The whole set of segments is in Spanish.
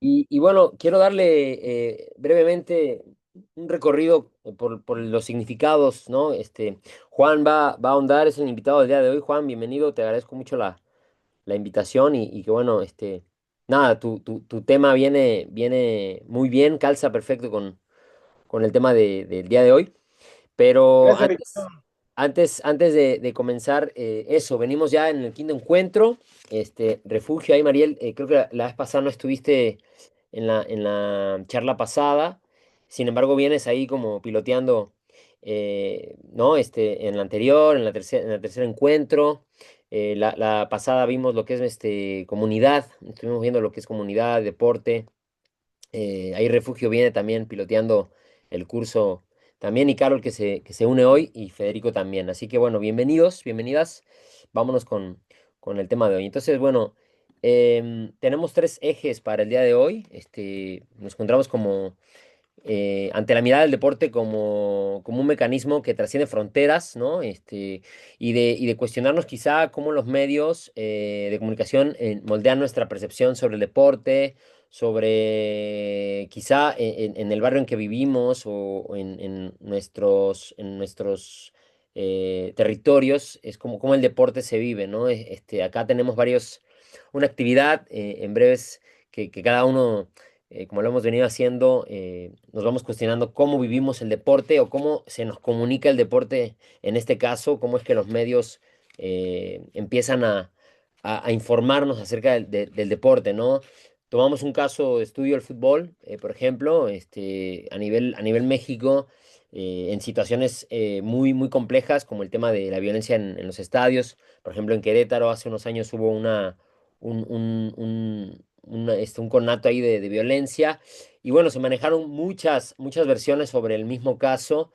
Y bueno, quiero darle brevemente un recorrido por los significados, ¿no? Juan va a ahondar, es el invitado del día de hoy. Juan, bienvenido, te agradezco mucho la invitación y que bueno, nada, tu tema viene muy bien, calza perfecto con el tema del día de hoy. Pero Gracias, antes, Ricardo. antes de comenzar eso, venimos ya en el quinto encuentro, refugio ahí, Mariel, creo que la vez pasada no estuviste en la charla pasada, sin embargo vienes ahí como piloteando, ¿no? En la anterior, en el tercer encuentro, la pasada vimos lo que es comunidad, estuvimos viendo lo que es comunidad, deporte. Ahí Refugio viene también piloteando el curso también y Carol que se une hoy y Federico también. Así que bueno, bienvenidos, bienvenidas. Vámonos con el tema de hoy. Entonces, bueno, tenemos tres ejes para el día de hoy. Nos encontramos como ante la mirada del deporte como un mecanismo que trasciende fronteras, ¿no? Y de cuestionarnos quizá cómo los medios de comunicación moldean nuestra percepción sobre el deporte, sobre quizá en el barrio en que vivimos o en nuestros territorios, es como el deporte se vive, ¿no? Acá tenemos una actividad en breves que cada uno como lo hemos venido haciendo, nos vamos cuestionando cómo vivimos el deporte o cómo se nos comunica el deporte en este caso, cómo es que los medios empiezan a informarnos acerca del deporte, ¿no? Tomamos un caso de estudio del fútbol, por ejemplo, a nivel México, en situaciones muy, muy complejas, como el tema de la violencia en los estadios. Por ejemplo, en Querétaro hace unos años hubo un conato ahí de violencia. Y bueno, se manejaron muchas, muchas versiones sobre el mismo caso.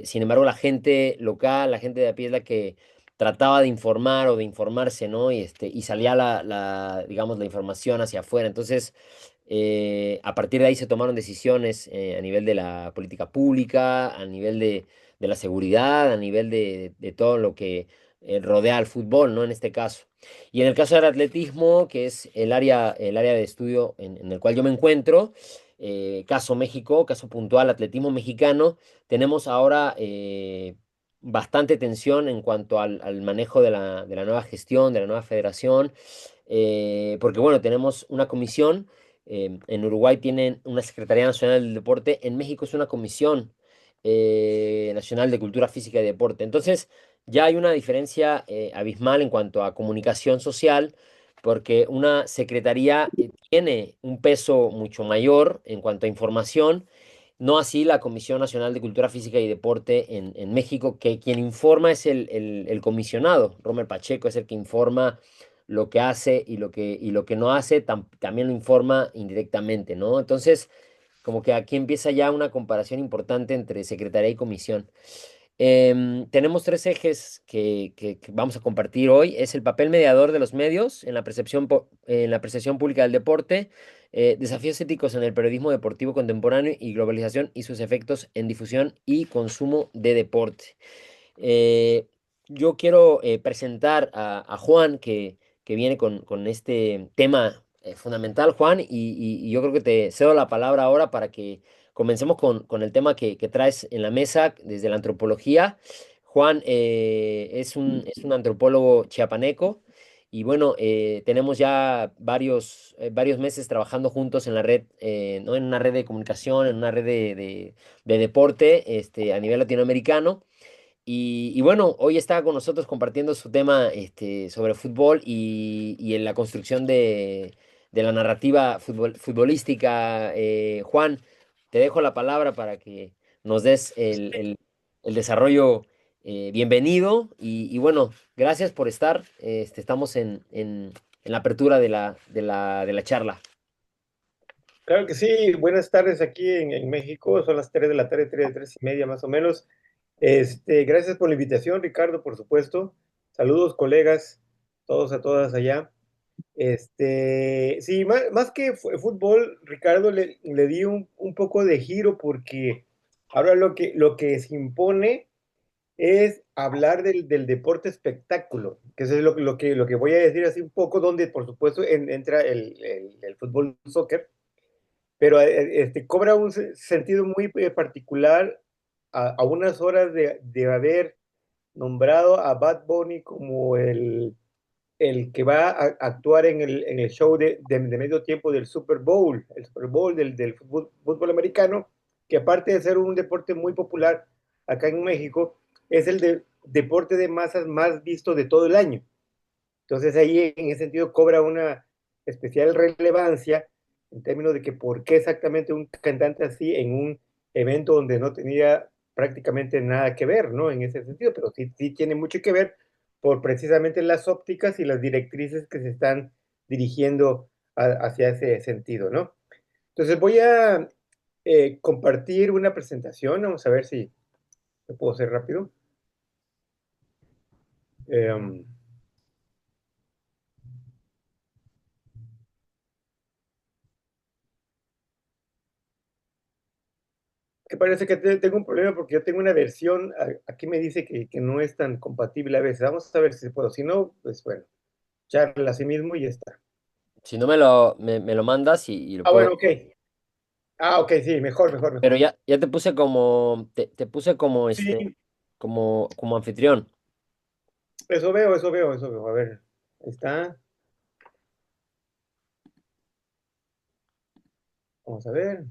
Sin embargo, la gente local, la gente de a pie es la que trataba de informar o de informarse, ¿no? Y salía digamos, la información hacia afuera. Entonces, a partir de ahí se tomaron decisiones a nivel de la política pública, a nivel de la seguridad, a nivel de todo lo que rodea al fútbol, ¿no? En este caso. Y en el caso del atletismo, que es el área de estudio en el cual yo me encuentro, caso México, caso puntual, atletismo mexicano, tenemos ahora bastante tensión en cuanto al manejo de la nueva gestión, de la nueva federación, porque bueno, tenemos una comisión, en Uruguay tienen una Secretaría Nacional del Deporte, en México es una comisión nacional de Cultura Física y Deporte. Entonces, ya hay una diferencia abismal en cuanto a comunicación social, porque una secretaría tiene un peso mucho mayor en cuanto a información, no así la Comisión Nacional de Cultura Física y Deporte en México, que quien informa es el comisionado, Romer Pacheco es el que informa lo que hace y lo que no hace, también lo informa indirectamente, ¿no? Entonces, como que aquí empieza ya una comparación importante entre secretaría y comisión. Tenemos tres ejes que vamos a compartir hoy. Es el papel mediador de los medios en la percepción pública del deporte, desafíos éticos en el periodismo deportivo contemporáneo y globalización y sus efectos en difusión y consumo de deporte. Eh, yo quiero presentar a Juan, que viene con este tema fundamental, Juan, y yo creo que te cedo la palabra ahora para que comencemos con el tema que traes en la mesa desde la antropología. Juan es un antropólogo chiapaneco. Y bueno, tenemos ya varios meses trabajando juntos en la red, ¿no? En una red de comunicación, en una red de deporte a nivel latinoamericano. Y bueno, hoy está con nosotros compartiendo su tema sobre fútbol y en la construcción de la narrativa futbolística. Juan, te dejo la palabra para que nos des el desarrollo. Bienvenido y bueno, gracias por estar. Estamos en la apertura de la charla. Claro que sí, buenas tardes aquí en México, son las 3 de la tarde, 3 y media más o menos. Gracias por la invitación, Ricardo, por supuesto. Saludos, colegas, todos a todas allá. Sí, más que fútbol, Ricardo, le di un poco de giro porque ahora lo que se impone es hablar del deporte espectáculo, que eso es lo que voy a decir así un poco, donde por supuesto entra el fútbol, soccer. pero cobra un sentido muy particular a unas horas de haber nombrado a Bad Bunny como el que va a actuar en el show de medio tiempo del Super Bowl, el Super Bowl del fútbol americano, que aparte de ser un deporte muy popular acá en México, es el deporte de masas más visto de todo el año. Entonces ahí en ese sentido cobra una especial relevancia en términos de que por qué exactamente un cantante así en un evento donde no tenía prácticamente nada que ver, ¿no? En ese sentido, pero sí, sí tiene mucho que ver por precisamente las ópticas y las directrices que se están dirigiendo hacia ese sentido, ¿no? Entonces voy a compartir una presentación, vamos a ver si lo puedo hacer rápido. Eh, que parece que tengo un problema porque yo tengo una versión, aquí me dice que no es tan compatible a veces. Vamos a ver si puedo. Si no, pues bueno, charla a sí mismo y ya está. Si no me lo mandas y lo Ah, bueno, puedo. ok. Ah, ok, sí, mejor, mejor, Pero mejor. ya te puse te puse como Sí, como anfitrión. eso veo, eso veo, eso veo. A ver, ahí está. Vamos a ver.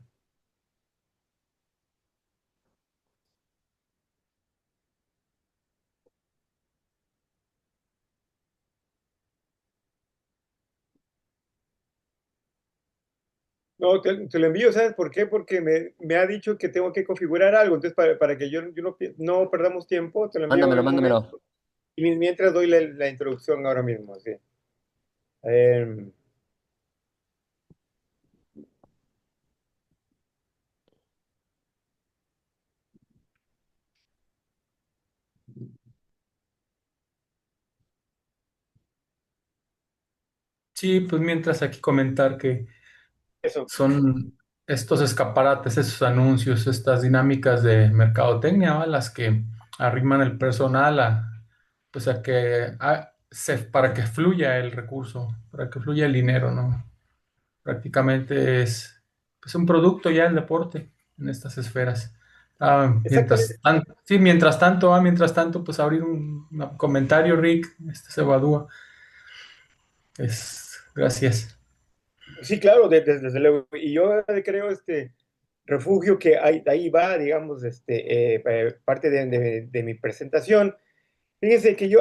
No, te lo envío, ¿sabes por qué? Porque me ha dicho que tengo que configurar algo. Entonces, para que yo no perdamos tiempo, te lo envío en Mándamelo, un mándamelo. momento. Y mientras doy la introducción ahora mismo, sí. A ver, Sí, pues mientras aquí comentar que eso. son estos escaparates, esos anuncios, estas dinámicas de mercadotecnia, ¿va? Las que arriman el personal pues a que para que fluya el recurso, para que fluya el dinero, ¿no? Prácticamente es pues, un producto ya el deporte en estas esferas. Exactamente. Mientras tanto, pues abrir un comentario, Rick, este se evadúa. Gracias. Sí, claro, desde luego. Y yo creo refugio que ahí va, digamos, parte de mi presentación. Fíjense que yo,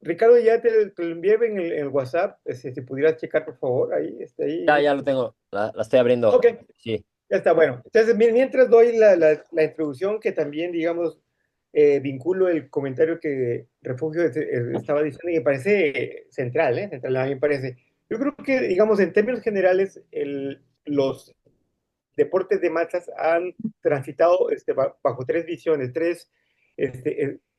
Ricardo, ya te lo envié en el WhatsApp, si pudieras checar, por favor, ahí, ahí. Ya lo tengo. La estoy abriendo. Ok, Sí. ya está, bueno. Entonces, mientras doy la introducción, que también, digamos, vinculo el comentario que Refugio estaba diciendo, y me parece central, ¿eh? Central, a mí me parece. Yo creo que, digamos, en términos generales, los deportes de masas han transitado bajo tres visiones, tres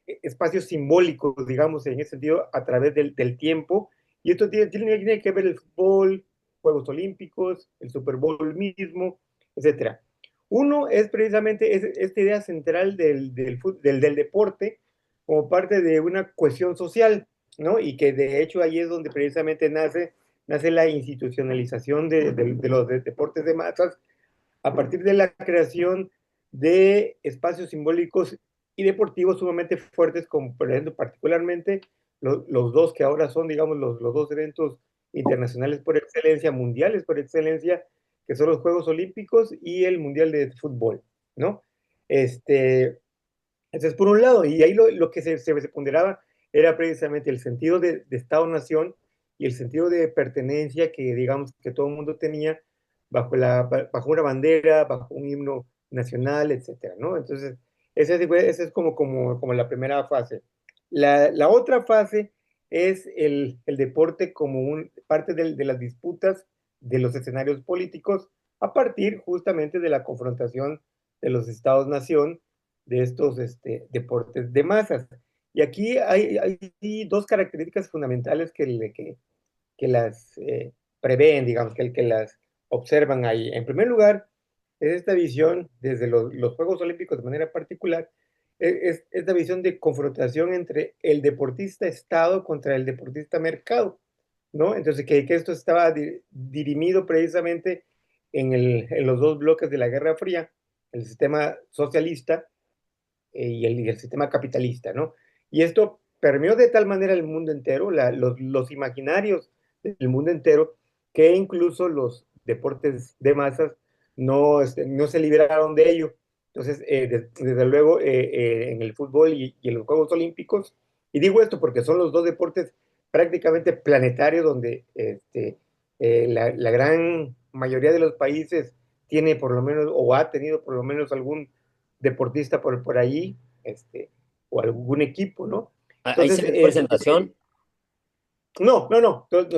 espacios simbólicos, digamos, en ese sentido, a través del tiempo. Y esto tiene que ver el fútbol, Juegos Olímpicos, el Super Bowl mismo, etcétera. Uno es precisamente esta idea central del deporte como parte de una cohesión social, ¿no? Y que de hecho ahí es donde precisamente nace la institucionalización de los deportes de masas a partir de la creación de espacios simbólicos y deportivos sumamente fuertes, como por ejemplo, particularmente los dos que ahora son, digamos, los dos eventos internacionales por excelencia, mundiales por excelencia, que son los Juegos Olímpicos y el Mundial de Fútbol, ¿no? Entonces, por un lado, y ahí lo que se ponderaba era precisamente el sentido de Estado-nación y el sentido de pertenencia que, digamos, que todo el mundo tenía bajo una bandera, bajo un himno nacional, etcétera, ¿no? Entonces, esa es como la primera fase. La otra fase es el deporte como parte de las disputas de los escenarios políticos a partir justamente de la confrontación de los estados-nación de estos deportes de masas. Y aquí hay dos características fundamentales que las prevén, digamos, que las observan ahí. En primer lugar, es esta visión desde los Juegos Olímpicos de manera particular, es esta visión de confrontación entre el deportista Estado contra el deportista mercado, ¿no? Entonces, que esto estaba dirimido precisamente en los dos bloques de la Guerra Fría, el sistema socialista y el sistema capitalista, ¿no? Y esto permeó de tal manera el mundo entero, los imaginarios del mundo entero, que incluso los deportes de masas no se liberaron de ello. Entonces, desde luego, en el fútbol y en los Juegos Olímpicos, y digo esto porque son los dos deportes prácticamente planetarios donde la gran mayoría de los países tiene por lo menos, o ha tenido por lo menos algún deportista por ahí, o algún equipo, ¿no? Ahí Entonces, se ve presentación. no,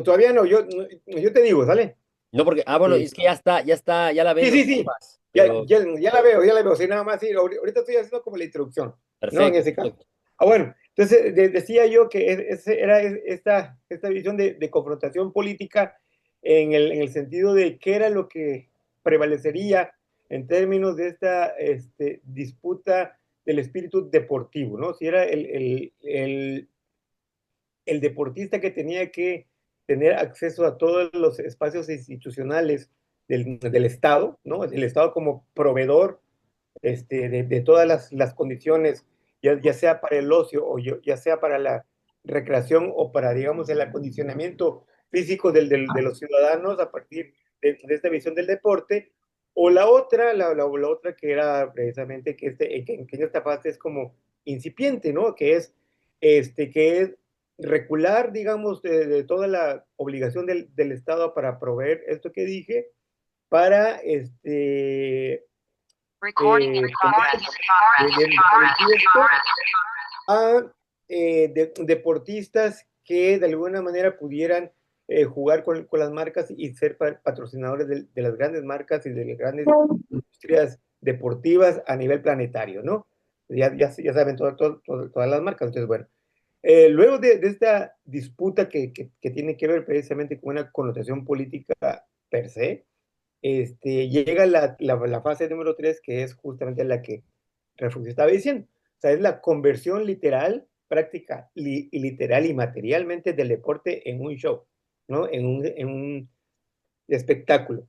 todavía no, yo te digo, ¿sale? No, porque, bueno, Eh, es que ya la sí, veo, sí, sí, Sebas, pero ya la veo, sí, nada más, sí, ahorita estoy haciendo como la introducción, ¿no? En perfecto, ese caso. perfecto. Bueno, entonces decía yo que era esta visión de confrontación política en el sentido de qué era lo que prevalecería en términos de esta disputa del espíritu deportivo, ¿no? Si era el deportista que tenía que tener acceso a todos los espacios institucionales del Estado, ¿no? El Estado como proveedor de todas las condiciones, ya sea para el ocio o ya sea para la recreación o para, digamos, el acondicionamiento físico de los ciudadanos a partir de esta visión del deporte, o la otra que era precisamente que en esta fase es como incipiente, ¿no? Que es recular, digamos, de toda la obligación del Estado para proveer esto que dije, para de manifiesto a deportistas que de alguna manera pudieran jugar con las marcas y ser patrocinadores de las grandes marcas y de las grandes industrias deportivas a nivel planetario, ¿no? Ya saben todas las marcas. Entonces, bueno, luego de esta disputa que tiene que ver precisamente con una connotación política per se, llega la fase número 3, que es justamente la que Refugio estaba diciendo. O sea, es la conversión literal, práctica, y literal y materialmente del deporte en un show, ¿no? En un espectáculo.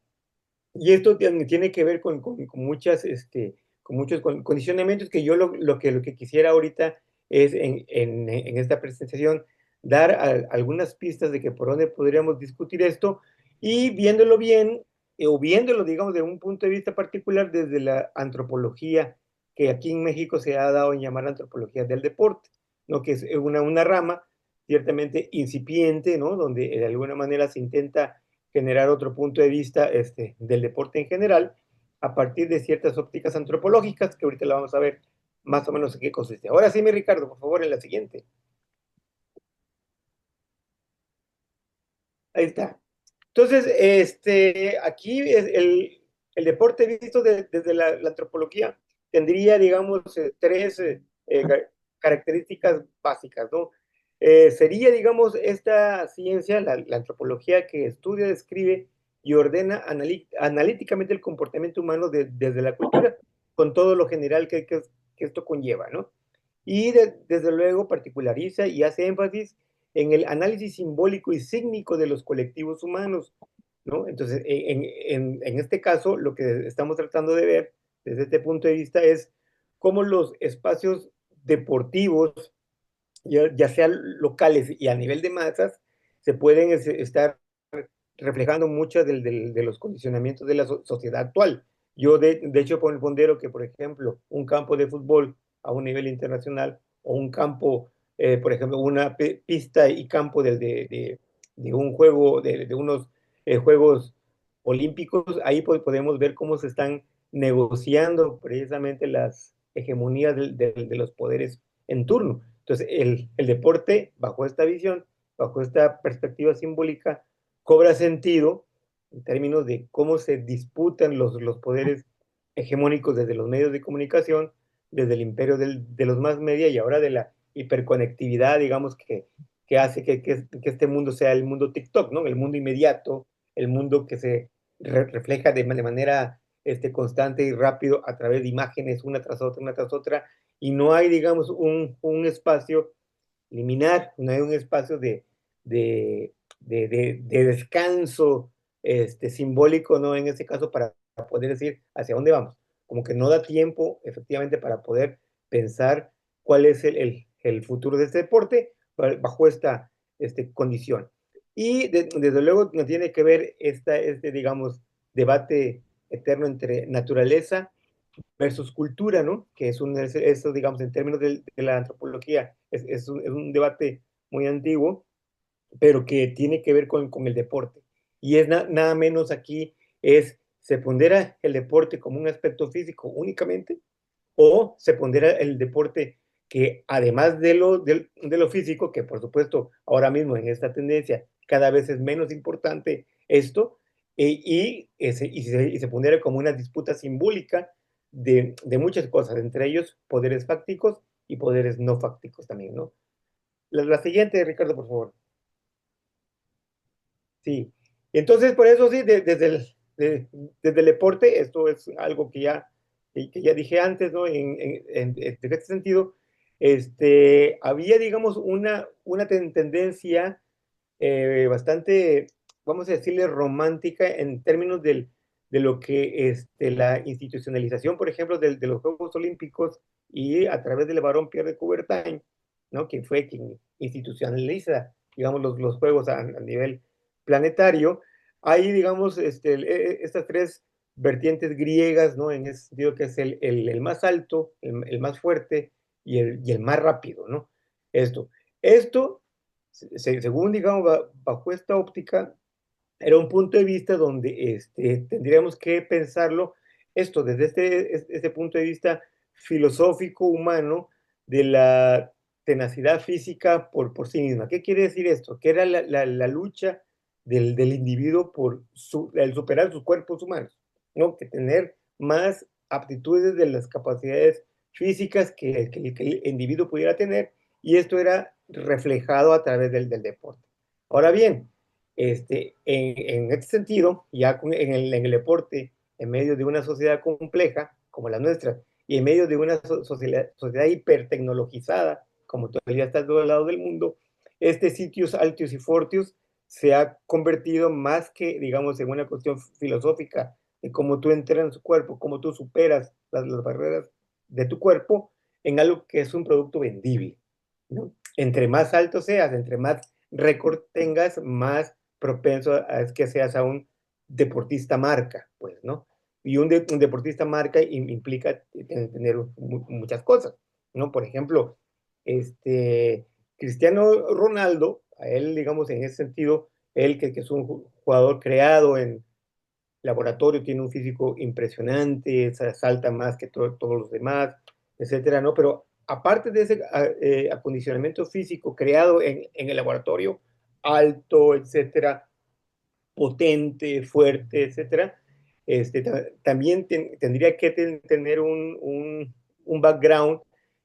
Y esto tiene que ver con muchos condicionamientos que yo lo que quisiera ahorita es en esta presentación dar algunas pistas de que por dónde podríamos discutir esto y viéndolo bien o viéndolo, digamos, de un punto de vista particular desde la antropología que aquí en México se ha dado en llamar antropología del deporte, ¿no? Que es una rama ciertamente incipiente, ¿no? Donde de alguna manera se intenta generar otro punto de vista del deporte en general a partir de ciertas ópticas antropológicas que ahorita la vamos a ver más o menos en qué consiste. Ahora sí, mi Ricardo, por favor, en la siguiente. Ahí está. Entonces, aquí es el deporte visto desde la antropología tendría, digamos, tres características básicas, ¿no? Sería, digamos, esta ciencia, la antropología, que estudia, describe y ordena analíticamente el comportamiento humano desde la cultura, con todo lo general que esto conlleva, ¿no? Y desde luego particulariza y hace énfasis en el análisis simbólico y sígnico de los colectivos humanos, ¿no? Entonces, en este caso, lo que estamos tratando de ver desde este punto de vista es cómo los espacios deportivos, ya sean locales y a nivel de masas, se pueden estar reflejando muchos de los condicionamientos de la sociedad actual. Yo, de hecho, pondero que, por ejemplo, un campo de fútbol a un nivel internacional o un campo, por ejemplo, una pista y campo de un juego, de unos Juegos Olímpicos, ahí podemos ver cómo se están negociando precisamente las hegemonías de los poderes en turno. Entonces, el deporte, bajo esta visión, bajo esta perspectiva simbólica, cobra sentido en términos de cómo se disputan los poderes hegemónicos desde los medios de comunicación, desde el imperio de los más media y ahora de la hiperconectividad, digamos, que hace que este mundo sea el mundo TikTok, ¿no? El mundo inmediato, el mundo que se refleja de manera constante y rápido a través de imágenes una tras otra, y no hay, digamos, un espacio liminar, no hay un espacio de descanso simbólico, ¿no? En este caso, para poder decir hacia dónde vamos. Como que no da tiempo, efectivamente, para poder pensar cuál es el futuro de este deporte bajo esta condición. Y desde luego no tiene que ver digamos, debate eterno entre naturaleza versus cultura, ¿no? Que eso, digamos, en términos de la antropología, es un debate muy antiguo, pero que tiene que ver con el deporte. Y es nada menos aquí, ¿se pondera el deporte como un aspecto físico únicamente? ¿O se pondera el deporte que además de lo físico, que por supuesto ahora mismo en esta tendencia cada vez es menos importante esto, y se pondera como una disputa simbólica de muchas cosas, entre ellos poderes fácticos y poderes no fácticos también, ¿no? La siguiente, Ricardo, por favor. Sí, entonces por eso sí, desde el deporte, esto es algo que ya dije antes, ¿no? En este sentido, había, digamos, una tendencia bastante, vamos a decirle, romántica en términos de lo que la institucionalización, por ejemplo, de los Juegos Olímpicos y a través del varón Pierre de Coubertin, ¿no? Quien fue quien institucionaliza, digamos, los Juegos a nivel planetario. Hay, digamos, estas tres vertientes griegas, ¿no? En ese sentido que es el más alto, el más fuerte y el más rápido, ¿no? Esto según, digamos, bajo esta óptica, era un punto de vista donde tendríamos que pensarlo, esto desde este punto de vista filosófico, humano, de la tenacidad física por sí misma. ¿Qué quiere decir esto? Que era la lucha del individuo por el superar sus cuerpos humanos, ¿no? Que tener más aptitudes de las capacidades físicas que el individuo pudiera tener, y esto era reflejado a través del deporte. Ahora bien, en este sentido, ya en el deporte, en medio de una sociedad compleja como la nuestra, y en medio de una sociedad hipertecnologizada, como todavía está a todo el lado del mundo, sitios altios y fortios se ha convertido más que, digamos, en una cuestión filosófica de cómo tú entras en su cuerpo, cómo tú superas las barreras de tu cuerpo, en algo que es un producto vendible, ¿no? Entre más alto seas, entre más récord tengas, más propenso a que seas a un deportista marca, pues, ¿no? Y un deportista marca implica tener muchas cosas, ¿no? Por ejemplo, Cristiano Ronaldo, a él, digamos, en ese sentido, él que es un jugador creado en laboratorio, tiene un físico impresionante, salta más que todos los demás, etcétera, ¿no? Pero aparte de ese acondicionamiento físico creado en el laboratorio, alto, etcétera, potente, fuerte, etcétera, también tendría que tener un background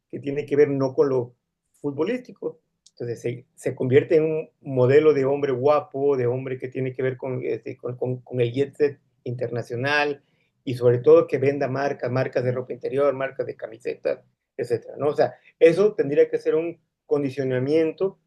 que tiene que ver no con lo futbolístico. Entonces se convierte en un modelo de hombre guapo, de hombre que tiene que ver con el jet set internacional, y sobre todo que venda marcas de ropa interior, marcas de camisetas, etcétera, ¿no? O sea, eso tendría que ser un condicionamiento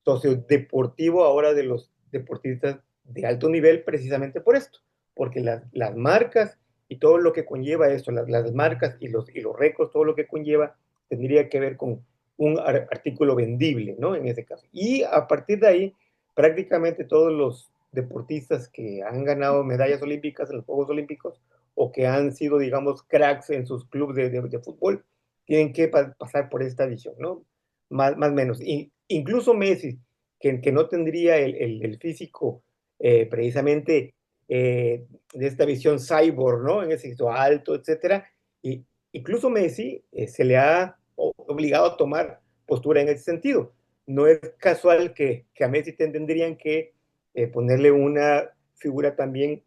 sociodeportivo ahora de los deportistas de alto nivel, precisamente por esto, porque las marcas y todo lo que conlleva esto, las marcas y los récords, todo lo que conlleva, tendría que ver con un artículo vendible, ¿no? En ese caso. Y a partir de ahí, prácticamente todos los deportistas que han ganado medallas olímpicas en los Juegos Olímpicos, o que han sido, digamos, cracks en sus clubes de fútbol, tienen que pasar por esta visión, ¿no? Más o menos. Incluso Messi, que no tendría el físico precisamente de esta visión cyborg, ¿no? En ese sentido alto, etcétera. Y incluso Messi se le ha obligado a tomar postura en ese sentido. No es casual que a Messi tendrían que ponerle una figura también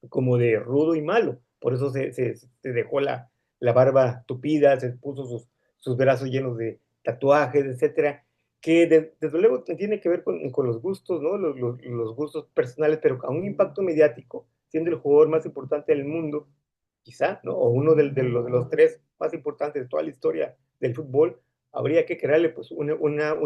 como de rudo y malo. Por eso se dejó la barba tupida, se puso sus brazos llenos de tatuajes, etcétera, que desde luego tiene que ver con los gustos, ¿no? Los gustos personales, pero a un impacto mediático, siendo el jugador más importante del mundo, quizá, ¿no? O uno de los tres más importantes de toda la historia del fútbol, habría que crearle pues una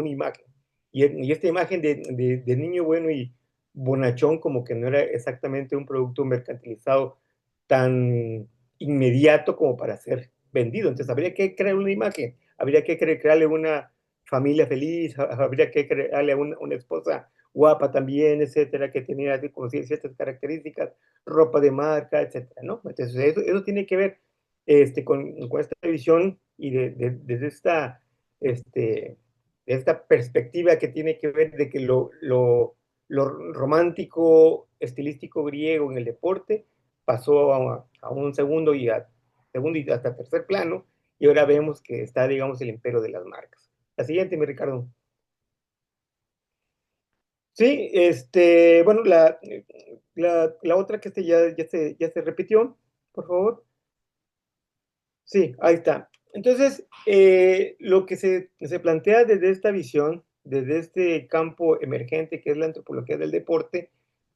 imagen. Y esta imagen de niño bueno y bonachón, como que no era exactamente un producto mercantilizado tan inmediato como para ser vendido. Entonces habría que crear una imagen, habría que crearle una familia feliz, habría que crearle una esposa guapa también, etcétera, que tenía así como ciertas características, ropa de marca, etcétera, ¿no? Entonces eso tiene que ver con esta visión y desde esta perspectiva que tiene que ver de que lo romántico, estilístico griego en el deporte pasó a un segundo y hasta tercer plano, y ahora vemos que está, digamos, el imperio de las marcas. La siguiente, mi Ricardo. Sí, bueno, la otra que ya se repitió, por favor. Sí, ahí está. Entonces, lo que se plantea desde esta visión, desde este campo emergente que es la antropología del deporte,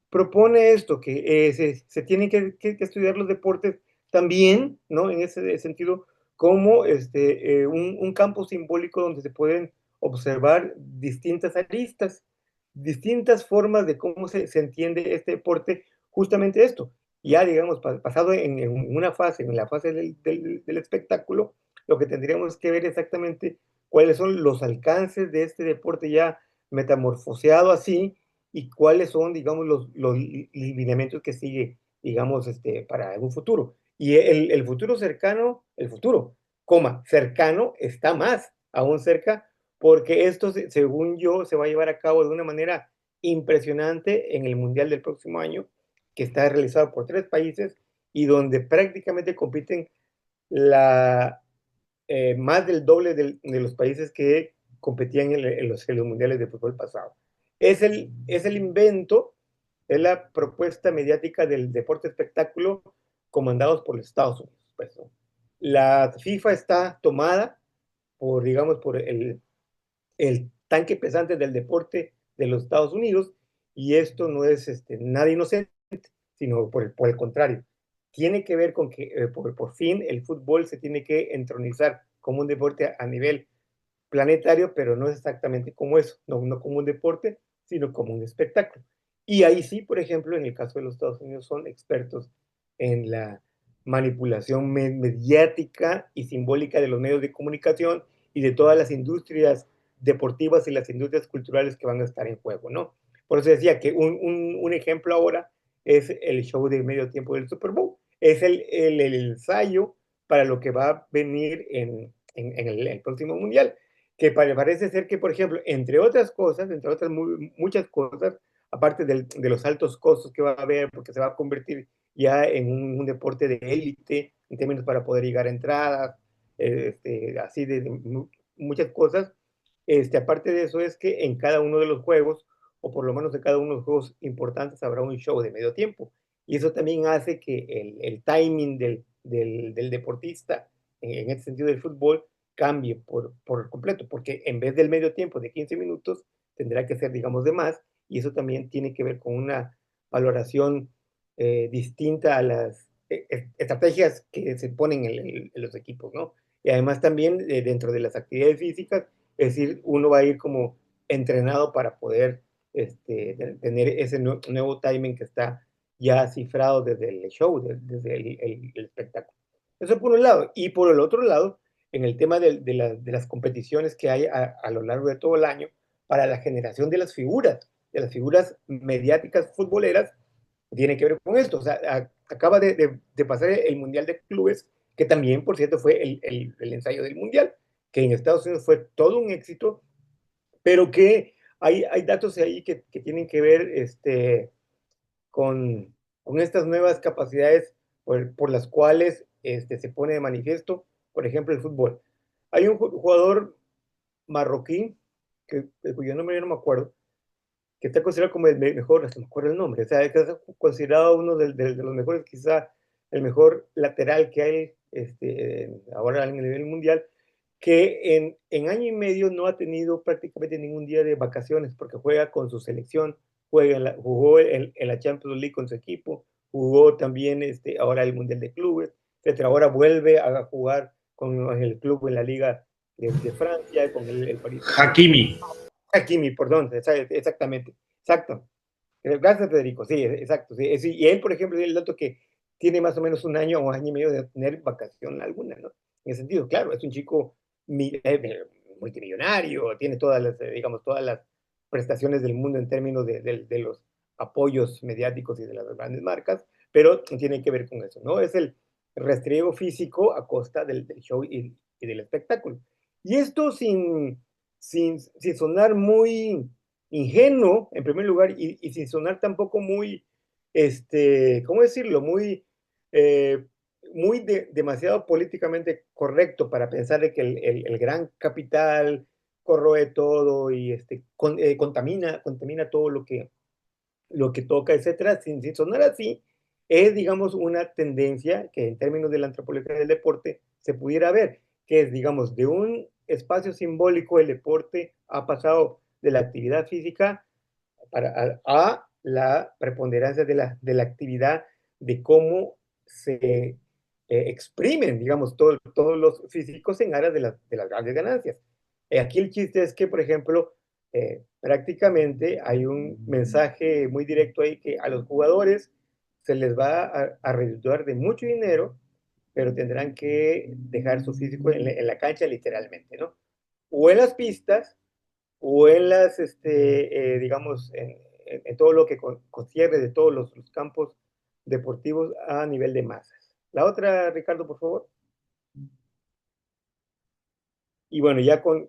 propone esto, que se tienen que estudiar los deportes también, ¿no? En ese sentido, como un campo simbólico donde se pueden observar distintas aristas, distintas formas de cómo se entiende este deporte, justamente esto. Ya, digamos, pasado en una fase, en la fase del espectáculo, lo que tendríamos que ver exactamente cuáles son los alcances de este deporte ya metamorfoseado así, y cuáles son, digamos, los lineamientos que sigue, digamos, para un futuro. Y el futuro cercano, cercano, está más, aún cerca, porque esto, según yo, se va a llevar a cabo de una manera impresionante en el Mundial del próximo año, que está realizado por 3 países y donde prácticamente compiten más del doble de los países que competían en los mundiales de fútbol pasado. Es el invento, es la propuesta mediática del deporte espectáculo comandados por los Estados Unidos. Pues, ¿no? La FIFA está tomada digamos, por el tanque pesante del deporte de los Estados Unidos, y esto no es nada inocente, sino por el contrario. Tiene que ver con que por fin el fútbol se tiene que entronizar como un deporte a nivel planetario, pero no es exactamente como eso, no como un deporte, sino como un espectáculo. Y ahí sí, por ejemplo, en el caso de los Estados Unidos, son expertos en la manipulación mediática y simbólica de los medios de comunicación y de todas las industrias deportivas y las industrias culturales que van a estar en juego, ¿no? Por eso decía que un ejemplo ahora es el show de medio tiempo del Super Bowl. Es el ensayo para lo que va a venir en el próximo Mundial, que parece ser que, por ejemplo, entre otras cosas, entre otras muchas cosas, aparte de los altos costos que va a haber, porque se va a convertir ya en un deporte de élite, en términos para poder llegar a entradas, así de muchas cosas. Aparte de eso, es que en cada uno de los juegos, o por lo menos en cada uno de los juegos importantes, habrá un show de medio tiempo. Y eso también hace que el timing del deportista, en este sentido del fútbol, cambie por completo, porque en vez del medio tiempo de 15 minutos, tendrá que ser, digamos, de más, y eso también tiene que ver con una valoración distinta a las estrategias que se ponen en los equipos, ¿no? Y además también dentro de las actividades físicas, es decir, uno va a ir como entrenado para poder tener ese nuevo timing que está ya cifrado desde el show, desde el espectáculo. Eso por un lado. Y por el otro lado, en el tema de las competiciones que hay a lo largo de todo el año para la generación de las figuras mediáticas futboleras, tiene que ver con esto. O sea, acaba de pasar el Mundial de Clubes, que también, por cierto, fue el ensayo del Mundial, que en Estados Unidos fue todo un éxito, pero que hay datos ahí que tienen que ver con estas nuevas capacidades por las cuales se pone de manifiesto, por ejemplo, el fútbol. Hay un jugador marroquí, cuyo nombre yo no me acuerdo, que está considerado como el mejor, hasta me acuerdo el nombre, o sea, que es considerado uno de los mejores, quizá el mejor lateral que hay ahora en el nivel mundial, que en año y medio no ha tenido prácticamente ningún día de vacaciones, porque juega con su selección, jugó en la Champions League con su equipo, jugó también ahora el Mundial de Clubes, etc. Ahora vuelve a jugar con el club en la Liga de Francia, con el Paris. Hakimi. Hakimi, perdón, exactamente, exacto. Gracias, Federico. Sí, exacto. Sí. Y él, por ejemplo, el dato que tiene más o menos un año o año y medio de tener vacación alguna, ¿no? En ese sentido, claro, es un chico multimillonario, tiene todas las, digamos, todas las prestaciones del mundo en términos de los apoyos mediáticos y de las grandes marcas, pero tiene que ver con eso, ¿no? Es el rastreo físico a costa del show y del espectáculo. Y esto sin sonar muy ingenuo, en primer lugar, y sin sonar tampoco muy, ¿cómo decirlo? Demasiado políticamente correcto para pensar de que el gran capital corroe todo y contamina todo lo que toca, etcétera, sin sonar así, es, digamos, una tendencia que en términos de la antropología del deporte se pudiera ver, que es, digamos, de un espacio simbólico, el deporte ha pasado de la actividad física a la preponderancia de la actividad, de cómo se exprimen, digamos, todos los físicos en aras de las grandes ganancias. Aquí el chiste es que, por ejemplo, prácticamente hay un mensaje muy directo ahí que a los jugadores se les va a redituar de mucho dinero, pero tendrán que dejar su físico en la cancha literalmente, ¿no? O en las pistas, o en digamos, en todo lo que concierne de todos los campos deportivos a nivel de masas. La otra, Ricardo, por favor. Y bueno, ya con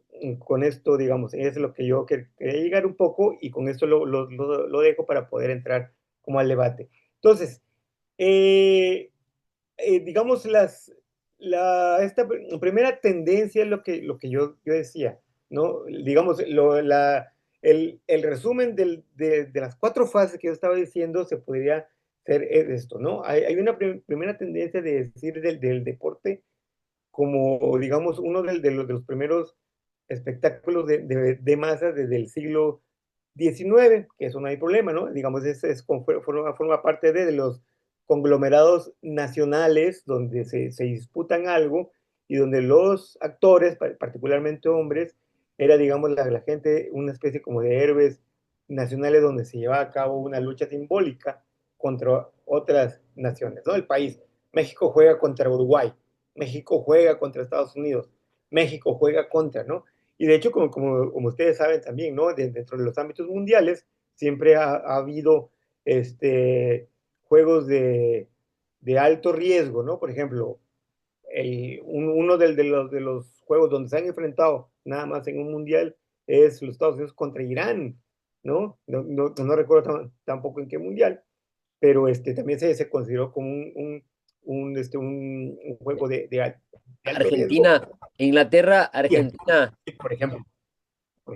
esto, digamos, es lo que yo quería llegar un poco y con esto lo dejo para poder entrar como al debate. Entonces, eh, digamos, esta primera tendencia es lo que yo decía, ¿no? Digamos, el resumen de las 4 fases que yo estaba diciendo se podría ser esto, ¿no? Hay una primera tendencia de decir del deporte como, digamos, uno de los primeros espectáculos de masas desde el siglo XIX, que eso no hay problema, ¿no? Digamos, forma parte de los conglomerados nacionales donde se disputan algo y donde los actores, particularmente hombres, era, digamos, la gente, una especie como de héroes nacionales donde se llevaba a cabo una lucha simbólica contra otras naciones, ¿no? El país. México juega contra Uruguay, México juega contra Estados Unidos, México juega contra, ¿no? Y de hecho, como ustedes saben también, ¿no? Dentro de los ámbitos mundiales, siempre ha habido juegos de alto riesgo, ¿no? Por ejemplo, uno de los juegos donde se han enfrentado nada más en un mundial es los Estados Unidos contra Irán, ¿no? No recuerdo tampoco en qué mundial, pero también se consideró como un juego de alto riesgo. Argentina, Inglaterra, Y Argentina. por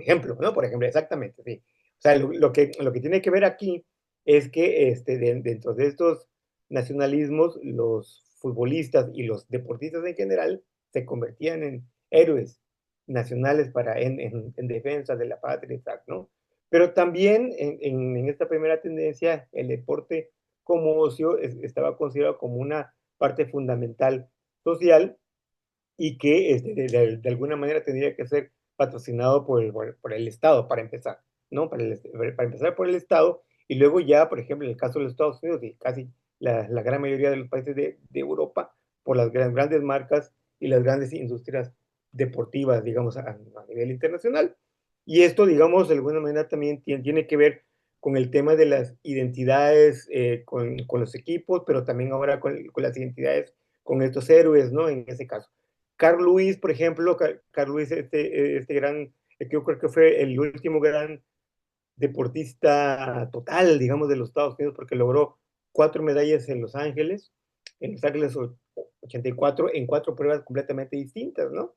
ejemplo, ¿no? Por ejemplo, exactamente, sí. O sea, lo que tiene que ver aquí es que dentro de estos nacionalismos, los futbolistas y los deportistas en general se convertían en héroes nacionales en defensa de la patria, ¿no? Pero también en esta primera tendencia, el deporte como ocio estaba considerado como una parte fundamental social y que de alguna manera tendría que ser patrocinado por el Estado, para empezar, ¿no? Para empezar por el Estado, y luego ya, por ejemplo, en el caso de los Estados Unidos y casi la gran mayoría de los países de Europa, por las grandes marcas y las grandes industrias deportivas, digamos, a nivel internacional. Y esto, digamos, de alguna manera también tiene que ver con el tema de las identidades con los equipos, pero también ahora con las identidades con estos héroes, ¿no? En ese caso. Carl Lewis, por ejemplo, Carl Lewis, este gran, que yo creo que fue el último gran deportista total, digamos, de los Estados Unidos, porque logró 4 medallas en Los Ángeles 84, en 4 pruebas completamente distintas, ¿no?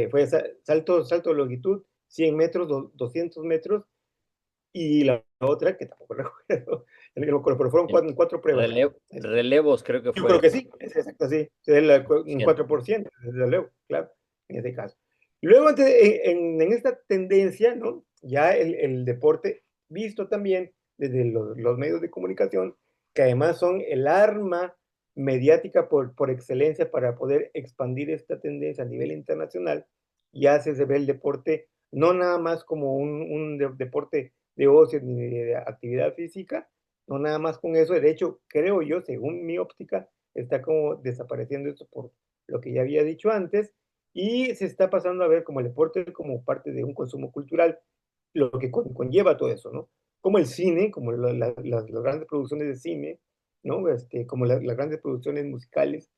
Fue salto de longitud, 100 metros, 200 metros, y la otra, que tampoco recuerdo, pero fueron El 4 pruebas. relevos, creo que Yo creo fue. que sí, es exacto, sí. Un 4%, desde luego, claro, en ese caso. Y luego, en esta tendencia, ¿no? Ya el deporte visto también desde los medios de comunicación, que además son el arma mediática por excelencia para poder expandir esta tendencia a nivel internacional, ya se ve el deporte no nada más como un deporte de ocio ni de actividad física, no nada más con eso. De hecho, creo yo, según mi óptica, está como desapareciendo esto por lo que ya había dicho antes, y se está pasando a ver como el deporte como parte de un consumo cultural, lo que conlleva todo eso, ¿no? Como el cine, como las grandes producciones de cine, ¿no? Como las grandes producciones musicales.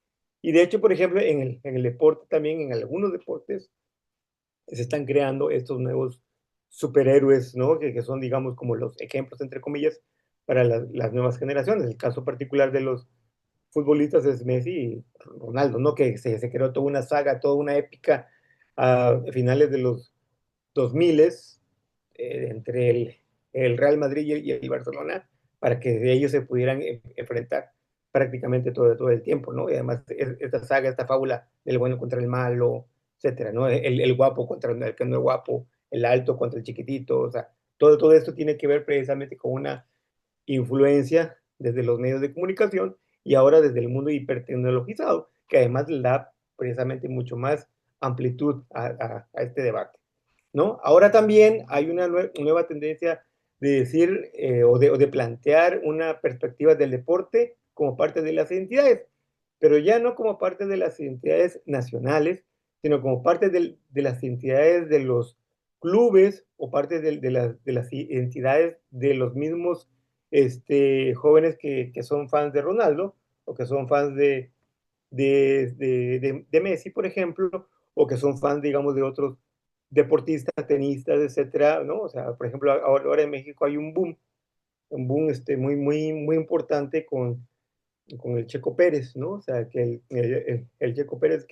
Y de hecho, por ejemplo, en el deporte también, en algunos deportes, se están creando estos nuevos superhéroes, ¿no? Que son, digamos, como los ejemplos, entre comillas, para las nuevas generaciones. El caso particular de los futbolistas es Messi y Ronaldo, ¿no? Que se creó toda una saga, toda una épica a finales de los 2000 entre el Real Madrid y el Barcelona para que ellos se pudieran enfrentar prácticamente todo el tiempo, ¿no? Y además esta saga, esta fábula del bueno contra el malo, etcétera, ¿no? El guapo contra el que no es guapo, el alto contra el chiquitito, o sea, todo esto tiene que ver precisamente con una influencia desde los medios de comunicación y ahora desde el mundo hipertecnologizado, que además le da precisamente mucho más amplitud a este debate, ¿no? Ahora también hay una nueva tendencia de decir o de plantear una perspectiva del deporte como parte de las identidades, pero ya no como parte de las identidades nacionales, sino como parte de las identidades de los clubes o parte de las identidades de los mismos jóvenes que son fans de Ronaldo o que son fans de Messi, por ejemplo, o que son fans, digamos, de otros deportistas, tenistas, etcétera, ¿no? O sea, por ejemplo, ahora en México hay un boom muy, muy, muy importante con el Checo Pérez, ¿no? O sea, que el Checo Pérez,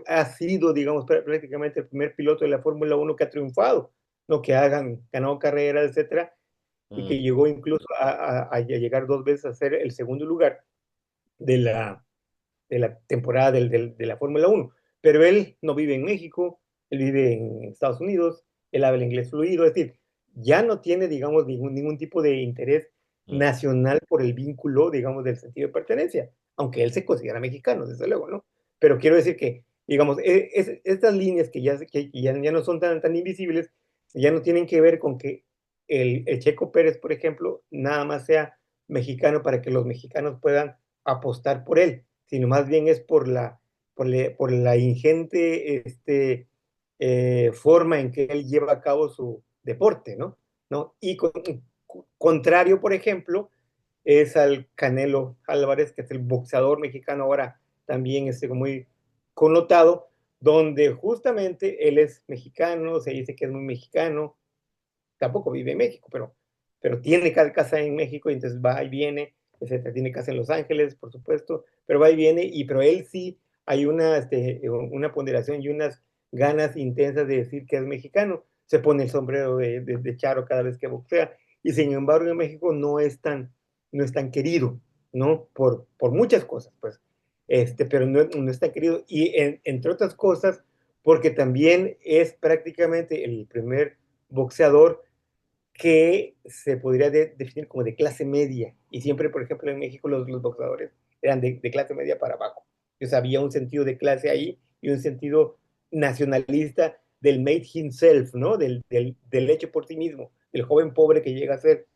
ha sido, digamos, prácticamente el primer piloto de la Fórmula 1 que ha triunfado, ¿no? Que ha ganado carreras, etcétera, y que llegó incluso a llegar 2 veces a ser el segundo lugar de la temporada de la Fórmula 1. Pero él no vive en México, él vive en Estados Unidos, él habla inglés fluido, es decir, ya no tiene, digamos, ningún tipo de interés nacional por el vínculo, digamos, del sentido de pertenencia, aunque él se considera mexicano, desde luego, ¿no? Pero quiero decir que, digamos, estas líneas que ya no son tan invisibles, ya no tienen que ver con que el Checo Pérez, por ejemplo, nada más sea mexicano para que los mexicanos puedan apostar por él, sino más bien es por la ingente forma en que él lleva a cabo su deporte, ¿no? ¿No? Y contrario, por ejemplo, es al Canelo Álvarez, que es el boxeador mexicano ahora también muy connotado, donde justamente él es mexicano, se dice que es muy mexicano, tampoco vive en México, pero tiene casa en México y entonces va y viene, etcétera. Tiene casa en Los Ángeles, por supuesto, pero va y viene, pero él sí hay una ponderación y unas ganas intensas de decir que es mexicano. Se pone el sombrero de charro cada vez que boxea y sin embargo en México no es tan querido, ¿no? Por muchas cosas, pues. Pero no es tan querido y entre otras cosas porque también es prácticamente el primer boxeador que se podría definir como de clase media. Y siempre, por ejemplo, en México los boxeadores eran de clase media para abajo. Entonces había un sentido de clase ahí y un sentido nacionalista del made himself, ¿no? Del hecho por sí mismo, del joven pobre que llega a ser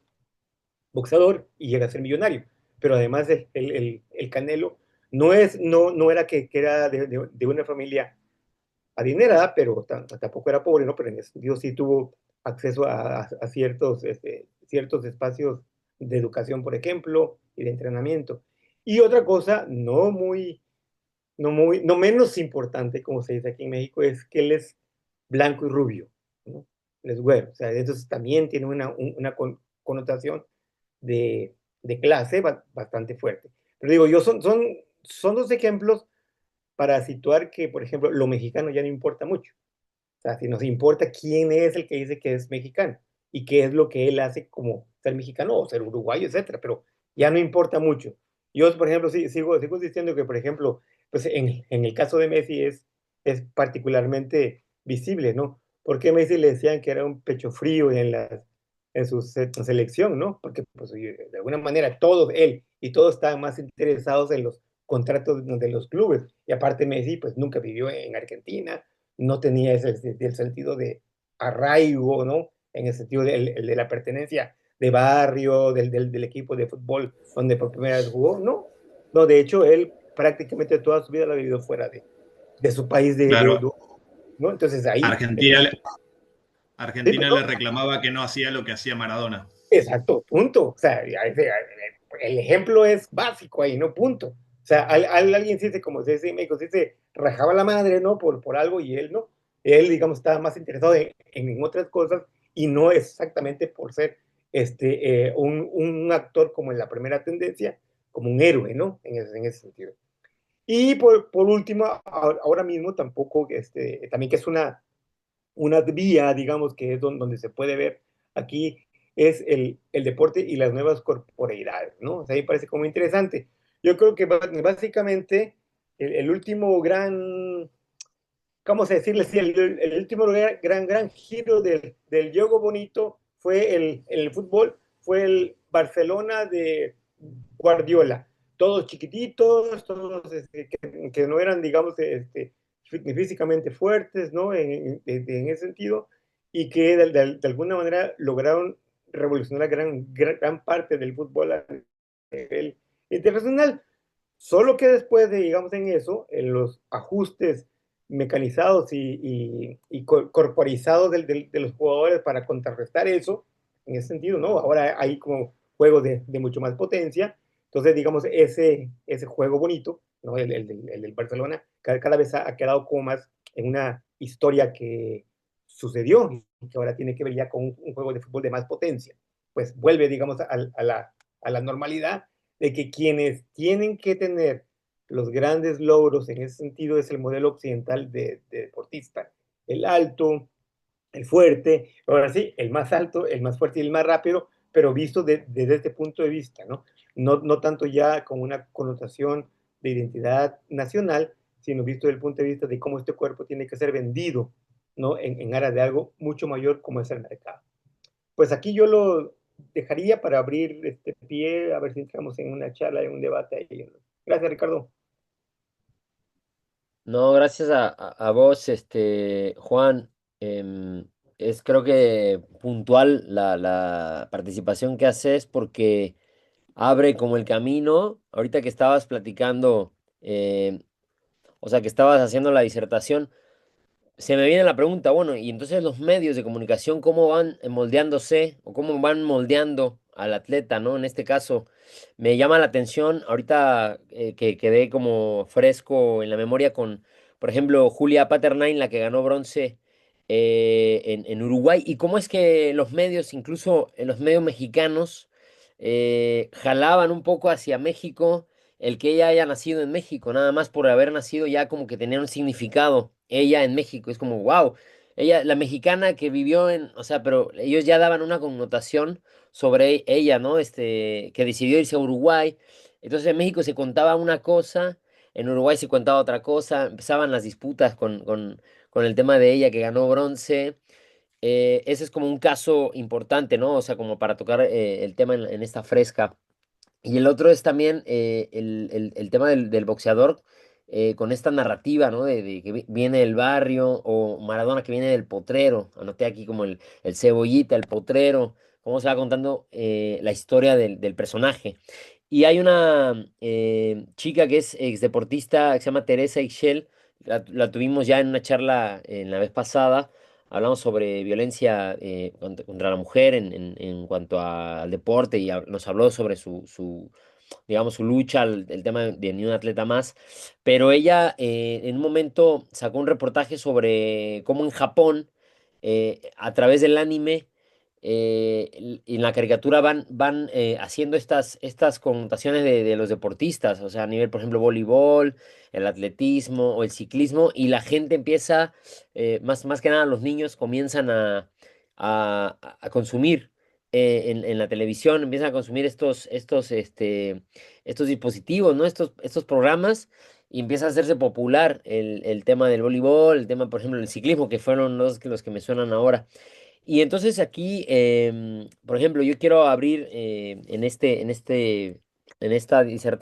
boxeador y llega a ser millonario. Pero además el Canelo no era que era de una familia adinerada, pero tampoco era pobre, ¿no? Pero en ese sentido sí tuvo acceso a ciertos espacios de educación, por ejemplo, y de entrenamiento. Y otra cosa no menos importante, como se dice aquí en México, es que él es blanco y rubio, ¿no? Él es güero, o sea, entonces también tiene una connotación de clase bastante fuerte. Pero digo, son dos ejemplos para situar que, por ejemplo, lo mexicano ya no importa mucho. O sea, si nos importa quién es el que dice que es mexicano y qué es lo que él hace como ser mexicano o ser uruguayo, etcétera, pero ya no importa mucho. Yo, por ejemplo, sí, sigo diciendo que, por ejemplo, pues en el caso de Messi es particularmente visible, ¿no? ¿Por qué Messi le decían que era un pecho frío en su selección, ¿no? Porque, pues, de alguna manera, él y todos estaban más interesados en los contratos de los clubes. Y aparte, Messi, pues, nunca vivió en Argentina, no tenía el sentido de arraigo, ¿no? en el sentido el de la pertenencia de barrio, del equipo de fútbol donde por primera vez jugó, no. No, de hecho, él prácticamente toda su vida la ha vivido fuera de su país Claro, ¿no? Entonces ahí, Argentina, sí, Argentina le perdón, reclamaba que no hacía lo que hacía Maradona. exacto, punto. O sea, el ejemplo es básico ahí, ¿no? Punto. O sea, alguien sí se, como se dice en México, sí se rajaba la madre, ¿no? Por algo y él no. Él, digamos, estaba más interesado en otras cosas y no exactamente por ser un actor como en la primera tendencia, como un héroe, ¿no? En ese sentido. Y por último, ahora mismo tampoco, también que es una vía, digamos, que es donde se puede ver aquí, es el deporte y las nuevas corporeidades, ¿no? O sea, ahí parece como interesante. Yo creo que básicamente el último gran, ¿cómo se decirle? Sí, el último gran giro del juego bonito fue el fútbol, fue el Barcelona de Guardiola. Todos chiquititos, todos que no eran, digamos, físicamente fuertes, ¿no? En ese sentido, y que de alguna manera lograron revolucionar gran parte del fútbol a nivel internacional. Solo que después de, digamos, en eso, en los ajustes mecanizados y corporizados de los jugadores para contrarrestar eso, en ese sentido, ¿no? Ahora hay como juegos de mucho más potencia. Entonces, digamos, ese juego bonito, ¿no? El del Barcelona, cada vez ha quedado como más en una historia que sucedió y que ahora tiene que ver ya con un juego de fútbol de más potencia. Pues vuelve, digamos, a la normalidad de que quienes tienen que tener los grandes logros en ese sentido es el modelo occidental de deportista. El alto, el fuerte, ahora sí, el más alto, el más fuerte y el más rápido, pero visto desde este punto de vista, ¿no? No tanto ya con una connotación de identidad nacional, sino visto desde el punto de vista de cómo este cuerpo tiene que ser vendido, ¿no? En aras de algo mucho mayor como es el mercado. Pues aquí yo lo dejaría para abrir este pie, a ver si entramos en una charla, en un debate ahí. Gracias, Ricardo. No, gracias a vos, Juan. Es creo que puntual la participación que haces porque abre como el camino. Ahorita que estabas platicando, o sea, que estabas haciendo la disertación. Se me viene la pregunta, bueno, y entonces los medios de comunicación, ¿cómo van moldeándose o cómo van moldeando al atleta, ¿no? En este caso, me llama la atención, ahorita que quedé como fresco en la memoria con, por ejemplo, Julia Paternain, la que ganó bronce en Uruguay, y cómo es que los medios, incluso en los medios mexicanos, jalaban un poco hacia México el que ella haya nacido en México, nada más por haber nacido ya como que tenía un significado, ella en México, es como, wow, ella, la mexicana que vivió en, o sea, pero ellos ya daban una connotación sobre ella, ¿no? Que decidió irse a Uruguay, entonces en México se contaba una cosa, en Uruguay se contaba otra cosa, empezaban las disputas con el tema de ella que ganó bronce. Ese es como un caso importante, ¿no? O sea, como para tocar el tema en esta fresca. Y el otro es también el tema del boxeador con esta narrativa, ¿no? De que viene del barrio o Maradona que viene del potrero. Anoté aquí como el cebollita, el potrero, cómo se va contando la historia del personaje. Y hay una chica que es exdeportista que se llama Teresa Ixchel. La tuvimos ya en una charla en la vez pasada. Hablamos sobre violencia contra la mujer en cuanto al deporte y nos habló sobre digamos, su lucha, el tema de Ni un atleta más. Pero ella en un momento sacó un reportaje sobre cómo en Japón, a través del anime y en la caricatura van haciendo estas connotaciones de los deportistas, o sea, a nivel, por ejemplo, voleibol, el atletismo o el ciclismo, y la gente empieza más que nada los niños comienzan a consumir en la televisión, empiezan a consumir estos dispositivos, ¿no? Estos programas, y empieza a hacerse popular el tema del voleibol, el tema, por ejemplo, del ciclismo, que fueron los que me suenan ahora. Y entonces aquí, por ejemplo, yo quiero abrir en esta disertación